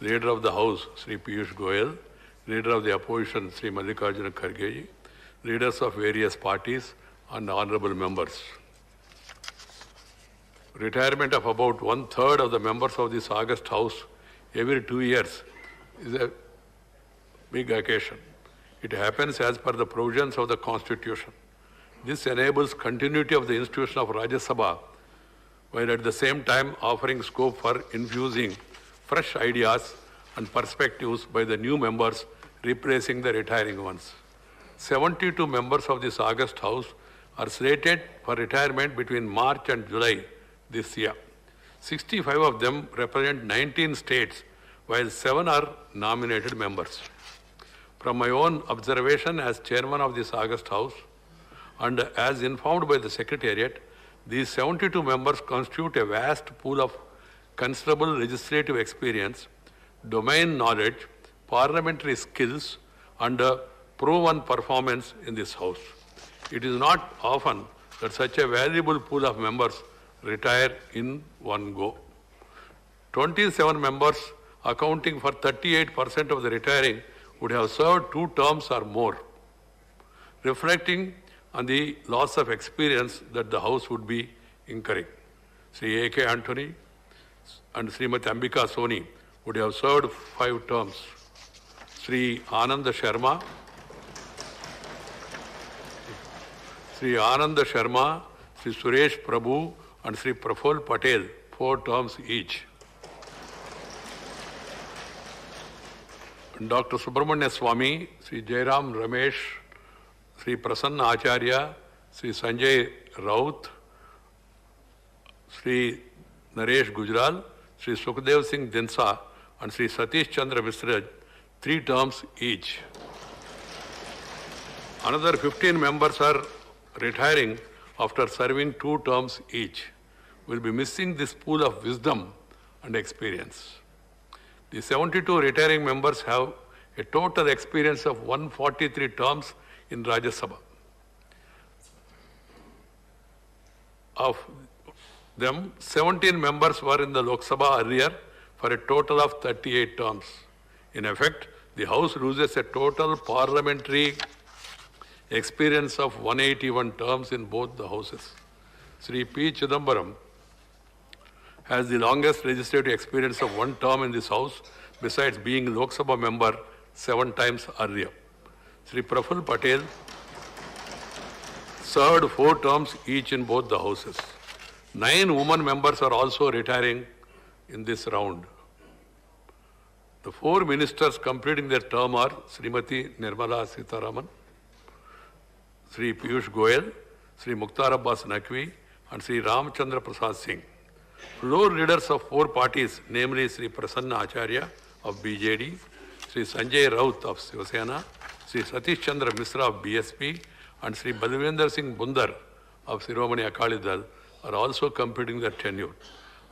Leader of the House, Sri Piyush Goyal, Leader of the Opposition, Sri Mallikarjuna Kharge, leaders of various parties and honorable members. Retirement of about 1/3 of the members of this August House every 2 years is a big occasion. It happens as per the provisions of the Constitution. This enables continuity of the institution of Rajya Sabha, while at the same time offering scope for infusing fresh ideas and perspectives by the new members replacing the retiring ones. 72 members of this August House are slated for retirement between March and July this year. 65 of them represent 19 states, while 7 are nominated members. From my own observation as chairman of this August House, and as informed by the Secretariat, these 72 members constitute a vast pool of considerable legislative experience, domain knowledge, parliamentary skills, and proven performance in this House. It is not often that such a valuable pool of members retire in one go. 27 members, accounting for 38% of the retiring, would have served 2 terms or more, reflecting on the loss of experience that the House would be incurring. Sri A.K. Antony and Srimati Ambika Soni would have served 5 terms. Sri Ananda Sharma, Sri Suresh Prabhu and Sri Praful Patel, 4 terms each. Dr. Subramanya Swamy, Sri Jairam Ramesh, Sri Prasanna Acharya, Sri Sanjay Raut, Sri Naresh Gujral, Sri Sukhdev Singh Dinsa, and Sri Satish Chandra Misra, 3 terms each. Another 15 members are retiring after serving 2 terms each. Will be missing this pool of wisdom and experience. The 72 retiring members have a total experience of 143 terms in Rajya Sabha. Of them, 17 members were in the Lok Sabha earlier for a total of 38 terms. In effect, the House loses a total parliamentary experience of 181 terms in both the Houses. Sri P. Chidambaram has the longest legislative experience of 1 term in this House, besides being Lok Sabha member 7 times earlier. Sri Praful Patel served 4 terms each in both the Houses. 9 women members are also retiring in this round. The 4 ministers completing their term are Srimati Nirmala Sitharaman, Sri Piyush Goyal, Sri Mukhtar Abbas Naqvi, and Sri Ramchandra Prasad Singh. Floor leaders of 4 parties, namely Sri Prasanna Acharya of BJD, Sri Sanjay Raut of Shiv Sena, Sri Satish Chandra Misra of BSP, and Sri Balvendra Singh Bundar of Shiromani Akali Dal are also completing their tenure.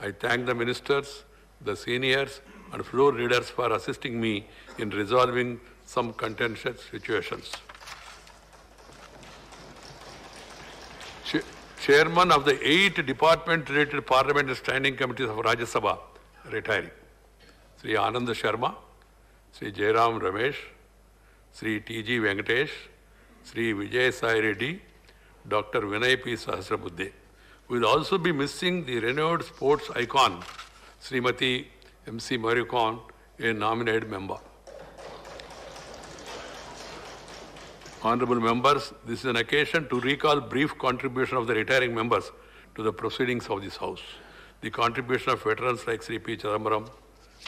I thank the ministers, the seniors, and floor leaders for assisting me in resolving some contentious situations. Chairman of the 8 department-related parliamentary standing committees of Rajya Sabha retiring. Sri Ananda Sharma, Sri Jairam Ramesh, Sri T.G. Venkatesh, Sri Vijay Sai Reddy, Dr. Vinay P. Sahasrabuddhe. We will also be missing the renowned sports icon, Srimati M.C. Maricon, a nominated member. Honorable members, this is an occasion to recall brief contribution of the retiring members to the proceedings of this House. The contribution of veterans like Sri P. Chidambaram,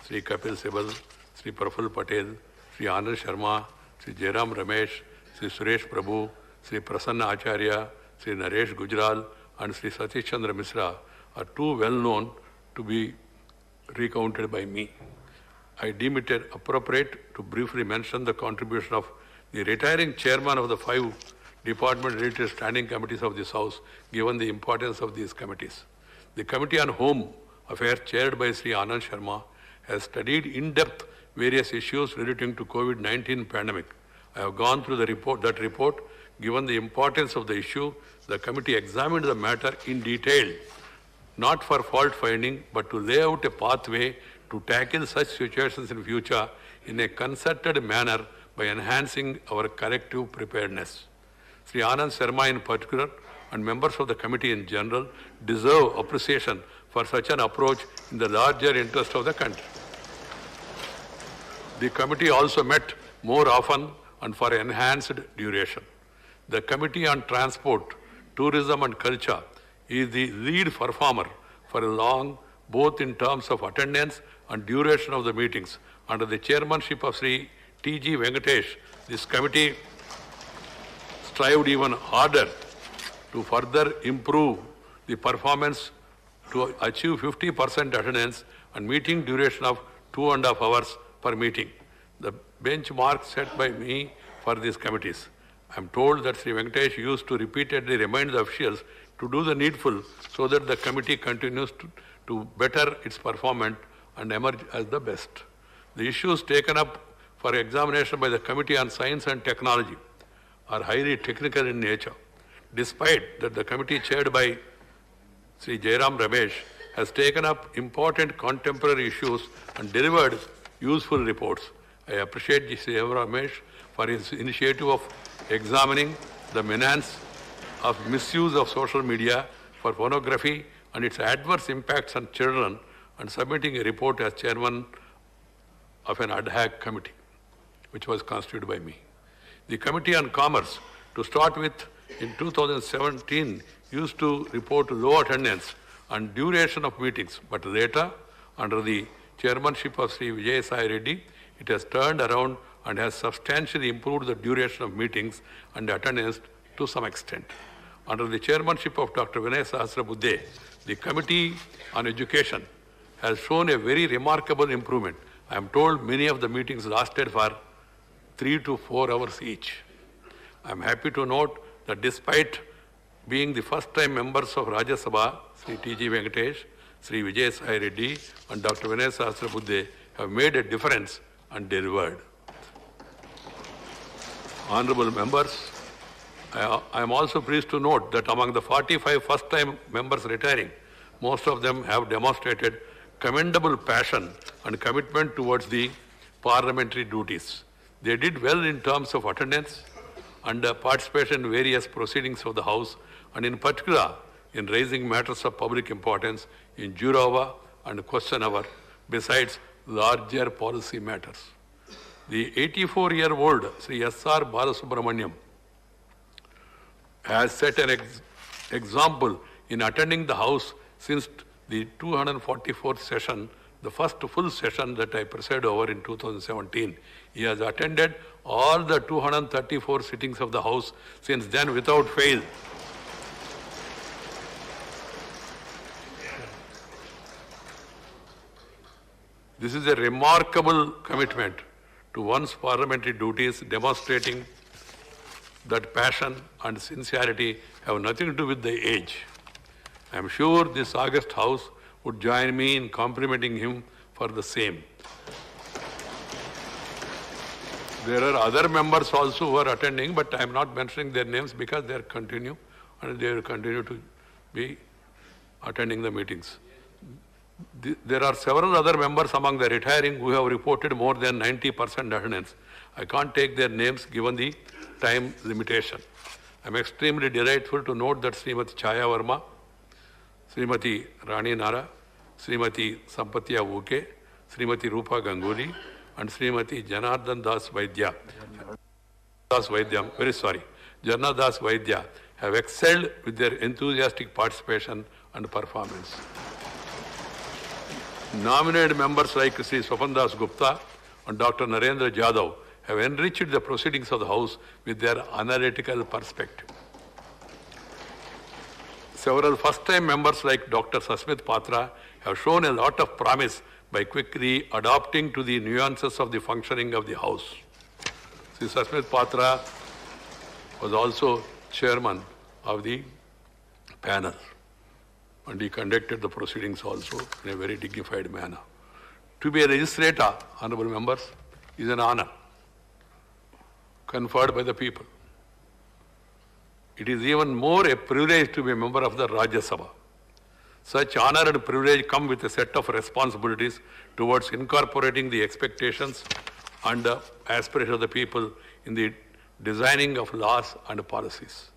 Sri Kapil Sibal, Sri Praful Patel, Sri Anand Sharma, Sri Jairam Ramesh, Sri Suresh Prabhu, Sri Prasanna Acharya, Sri Naresh Gujral, and Sri Satish Chandra Misra are too well known to be recounted by me. I deem it appropriate to briefly mention the contribution of the retiring chairman of the 5 department-related standing committees of this House, given the importance of these committees. The Committee on Home Affairs, chaired by Sri Anand Sharma, has studied in depth various issues relating to COVID-19 pandemic. I have gone through that report. Given the importance of the issue, the committee examined the matter in detail, not for fault finding, but to lay out a pathway to tackle such situations in future in a concerted manner by enhancing our collective preparedness. Sri Anand Sharma in particular and members of the committee in general deserve appreciation for such an approach in the larger interest of the country. The committee also met more often and for enhanced duration. The Committee on Transport, Tourism and Culture is the lead performer for a long, both in terms of attendance and duration of the meetings. Under the chairmanship of Sri T.G. Venkatesh, this committee strived even harder to further improve the performance to achieve 50% attendance and meeting duration of 2.5 hours per meeting. The benchmark set by me for these committees. I am told that Sri Venkatesh used to repeatedly remind the officials to do the needful so that the committee continues to better its performance and emerge as the best. The issues taken up for examination by the Committee on Science and Technology are highly technical in nature. Despite that the committee chaired by Sri Jairam Ramesh has taken up important contemporary issues and delivered useful reports. I appreciate Sri Jairam Ramesh for his initiative of examining the menace of misuse of social media for pornography and its adverse impacts on children and submitting a report as chairman of an ad hoc committee, which was constituted by me. The Committee on Commerce, to start with, in 2017, used to report low attendance and duration of meetings, but later, under the chairmanship of Sri Vijay Sai Reddy, it has turned around and has substantially improved the duration of meetings and attendance to some extent. Under the chairmanship of Dr. Vinay Sahasrabuddhe, the Committee on Education has shown a very remarkable improvement. I am told many of the meetings lasted for 3 to 4 hours each. I am happy to note that despite being the first-time members of Rajya Sabha, Sri T.G. Venkatesh, Sri Vijay Sai Reddy and Dr. Vinay Sahasrabuddhe have made a difference and delivered. Honorable members, I am also pleased to note that among the 45 first-time members retiring, most of them have demonstrated commendable passion and commitment towards the parliamentary duties. They did well in terms of attendance and participation in various proceedings of the House, and in particular in raising matters of public importance in Jurava and question hour, besides larger policy matters. The 84-year-old Sri S.R. Balasubramaniam has set an example in attending the House since the 244th session, the first full session that I presided over in 2017. He has attended all the 234 sittings of the House since then without fail. This is a remarkable commitment to one's parliamentary duties, demonstrating that passion and sincerity have nothing to do with the age. I am sure this august House would join me in complimenting him for the same. There are other members also who are attending, but I am not mentioning their names because they continue and they will continue to be attending the meetings. There are several other members among the retiring who have reported more than 90% attendance. I can't take their names given the time limitation. I am extremely delightful to note that Srimati Chaya Verma, Srimati Rani Nara, Srimati Sampatya Uke, Srimati Rupa Ganguly, and Srimati Janardhan Das Vaidya, Janardhan Das Vaidya have excelled with their enthusiastic participation and performance. Nominated members like Sri Swapandas Gupta and Dr. Narendra Jadhav have enriched the proceedings of the House with their analytical perspective. Several first-time members like Dr. Sasmit Patra have shown a lot of promise by quickly adapting to the nuances of the functioning of the House. Sri Sasmit Patra was also chairman of the panel, and he conducted the proceedings also in a very dignified manner. To be a legislator, honorable members, is an honor conferred by the people. It is even more a privilege to be a member of the Rajya Sabha. Such honor and privilege come with a set of responsibilities towards incorporating the expectations and aspirations of the people in the designing of laws and policies.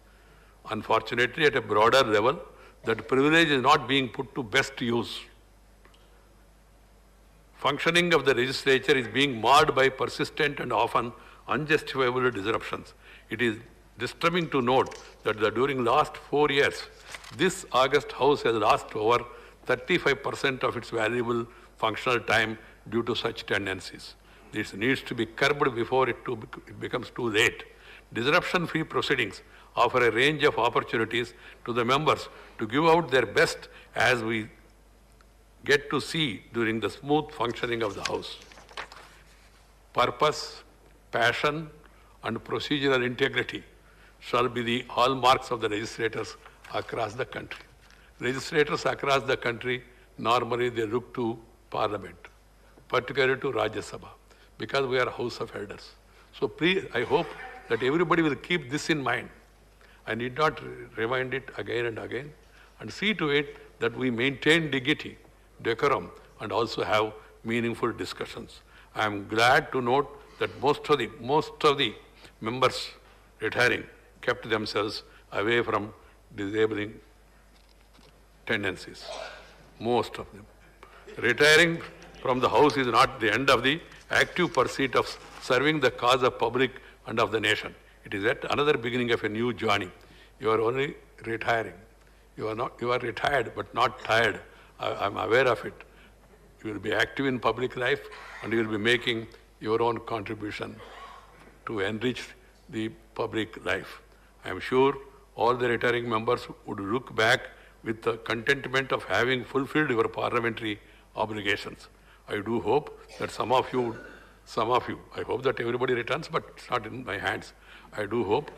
Unfortunately, at a broader level, that privilege is not being put to best use. Functioning of the legislature is being marred by persistent and often unjustifiable disruptions. It is disturbing to note that during last 4 years, this August House has lost over 35% of its valuable functional time due to such tendencies. This needs to be curbed before it becomes too late. Disruption-free proceedings offer a range of opportunities to the members to give out their best, as we get to see during the smooth functioning of the House. Purpose, passion, and procedural integrity shall be the hallmarks of the legislators across the country. Legislators across the country, normally they look to Parliament, particularly to Rajya Sabha, because we are a House of Elders. So please, I hope that everybody will keep this in mind. I need not remind it again and again, and see to it that we maintain dignity, decorum, and also have meaningful discussions. I am glad to note that most of the members retiring kept themselves away from disabling tendencies. Most of them. Retiring from the House is not the end of the active pursuit of serving the cause of public and of the nation. It is yet another beginning of a new journey. You are only retiring. You are retired but not tired. I am aware of it. You will be active in public life and you will be making your own contribution to enrich the public life. I am sure all the retiring members would look back with the contentment of having fulfilled your parliamentary obligations. I do hope that some of you, I hope that everybody returns, but it's not in my hands. I do hope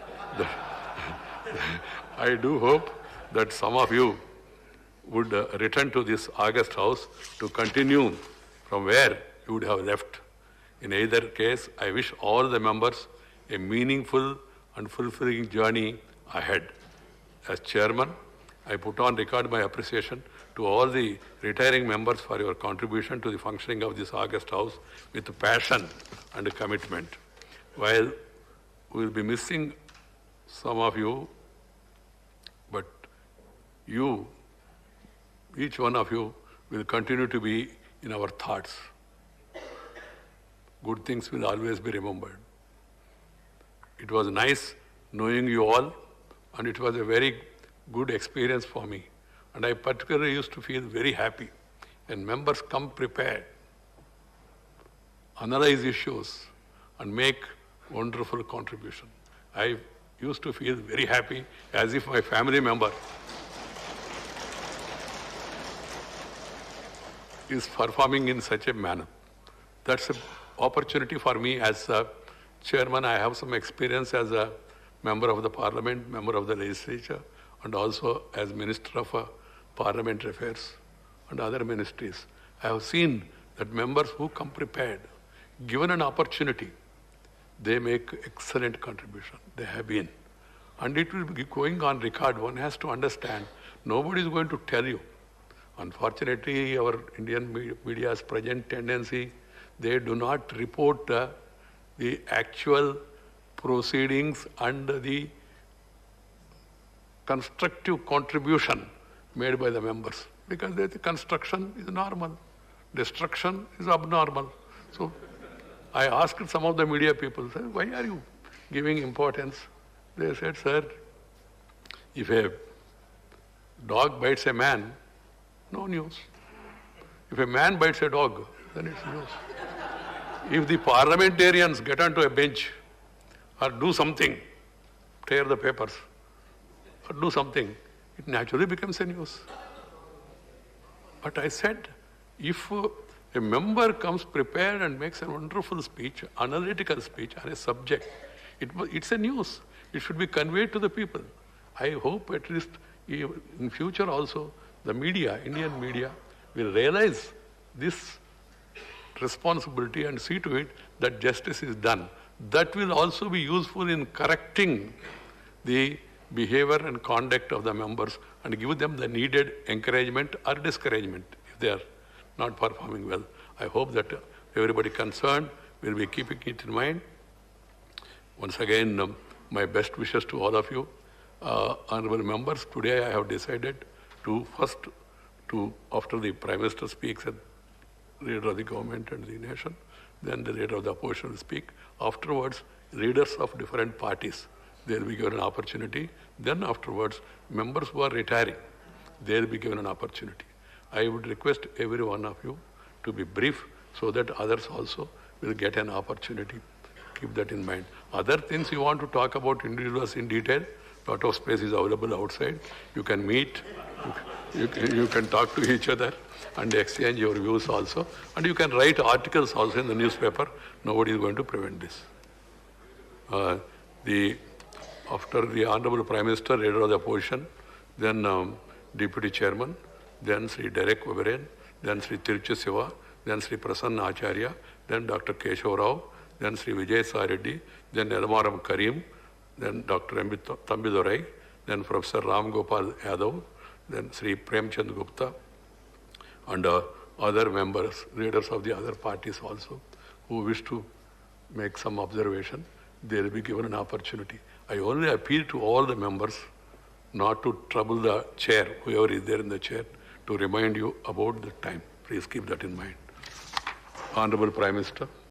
that some of you would return to this August House to continue from where you would have left. In either case, I wish all the members a meaningful and fulfilling journey ahead. As chairman, I put on record my appreciation to all the retiring members for your contribution to the functioning of this August House with passion and commitment. While we will be missing some of you, but you, each one of you, will continue to be in our thoughts. Good things will always be remembered. It was nice knowing you all, and it was a very good experience for me. And I particularly used to feel very happy when members come prepared, analyze issues, and make wonderful contribution. I used to feel very happy, as if my family member is performing in such a manner. That's an opportunity for me as a chairman. I have some experience as a member of the parliament, member of the legislature, and also as Minister of Parliamentary Affairs and other ministries. I have seen that members who come prepared, given an opportunity, they make excellent contribution. They have been. And it will be going on record. One has to understand, nobody is going to tell you. Unfortunately, our Indian media's present tendency, they do not report the actual proceedings and the constructive contribution made by the members, because the construction is normal, destruction is abnormal. So I asked some of the media people, why are you giving importance? They said, sir, if a dog bites a man, no news. If a man bites a dog, then it's news. If the parliamentarians get onto a bench or do something, tear the papers, or do something, it naturally becomes a news. But I said, if a member comes prepared and makes a wonderful speech, analytical speech on a subject, it's a news. It should be conveyed to the people. I hope at least in future also the media, Indian media, will realize this responsibility and see to it that justice is done. That will also be useful in correcting the behavior and conduct of the members and give them the needed encouragement or discouragement if they are not performing well. I hope that everybody concerned will be keeping it in mind. Once again, my best wishes to all of you. Honorable members, today I have decided to first, after the Prime Minister speaks and leader of the government and the nation, then the leader of the opposition will speak. Afterwards, leaders of different parties, they will be given an opportunity. Then afterwards, members who are retiring, they will be given an opportunity. I would request every one of you to be brief so that others also will get an opportunity. Keep that in mind. Other things you want to talk about individuals in detail, lot of space is available outside. You can meet, you can talk to each other and exchange your views also. And you can write articles also in the newspaper. Nobody is going to prevent this. After the Honorable Prime Minister, Leader of the Opposition, then Deputy Chairman, then Sri Derek Oberyn, then Sri Tiruchi Siva, then Sri Prasanna Acharya, then Dr. Keshav Rao, then Sri Vijay Sareddy, then Elmaram Karim, then Dr. Tambidurai, then Professor Ram Gopal Yadav, then Sri Premchand Gupta, and other members, leaders of the other parties also, who wish to make some observation, they will be given an opportunity. I only appeal to all the members not to trouble the chair, whoever is there in the chair, to remind you about the time. Please keep that in mind. Honorable Prime Minister.